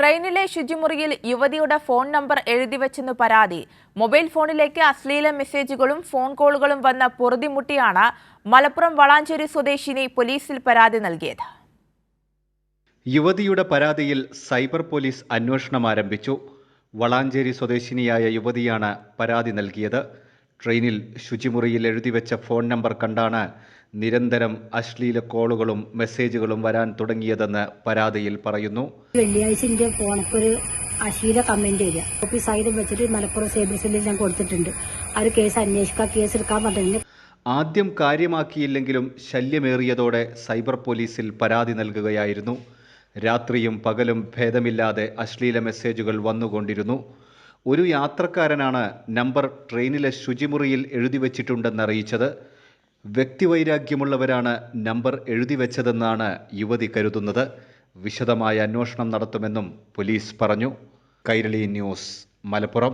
ട്രെയിനിലെ ശുചിമുറിയിൽ യുവതിയുടെ phone number എഴുതിവെച്ചെന്ന് പരാതി. മൊബൈൽ ഫോണിലേക്ക് അശ്ലീല മെസ്സേജുകളും ഫോൺ കോളുകളും വന്ന പൊറുതിമുട്ടിയാണ് മലപ്പുറം വളാഞ്ചേരി സ്വദേശിനി പോലീസിൽ പരാതി നൽകിയത്. യുവതിയുടെ പരാതിയിൽ സൈബർ പോലീസ് അന്വേഷണം ആരംഭിച്ചു. വളാഞ്ചേരി സ്വദേശിനിയായ യുവതിയാണ് പരാതി നൽകിയത്. ട്രെയിനിൽ ശുചിമുറിയിൽ എഴുതിവെച്ച ഫോൺ നമ്പർ കണ്ടാണ് നിരന്തരം അശ്ലീല കോളുകളും മെസ്സേജുകളും വരാൻ തുടങ്ങിയതെന്ന് പരാതിയിൽ പറയുന്നു. വെള്ളിയാഴ്ച എന്റെ ഫോണൊരു അശ്ലീല കമന്റ് വരിക ഓഫീസ് ആയുധം വെച്ചിട്ട് മലപ്പുറം സൈബർ സെല്ലിൽ ഞാൻ കൊടുത്തിട്ടുണ്ട്. ആ ഒരു കേസ് അന്വേഷിക്കാൻ കേസെടുക്കാൻ പറഞ്ഞു. ആദ്യം കാര്യമാക്കിയില്ലെങ്കിലും ശല്യമേറിയതോടെ സൈബർ പോലീസിൽ പരാതി നൽകുകയായിരുന്നു. രാത്രിയും പകലും ഭേദമില്ലാതെ അശ്ലീല മെസ്സേജുകൾ വന്നുകൊണ്ടിരുന്നു. ഒരു യാത്രക്കാരനാണ് നമ്പർ ട്രെയിനിലെ ശുചിമുറിയിൽ എഴുതിവെച്ചിട്ടുണ്ടെന്നറിയിച്ചത്. വ്യക്തിവൈരാഗ്യമുള്ളവരാണ് നമ്പർ എഴുതിവെച്ചതെന്നാണ് യുവതി കരുതുന്നത്. വിശദമായ അന്വേഷണം നടത്തുമെന്നും പോലീസ് പറഞ്ഞു. കൈരളി ന്യൂസ്, മലപ്പുറം.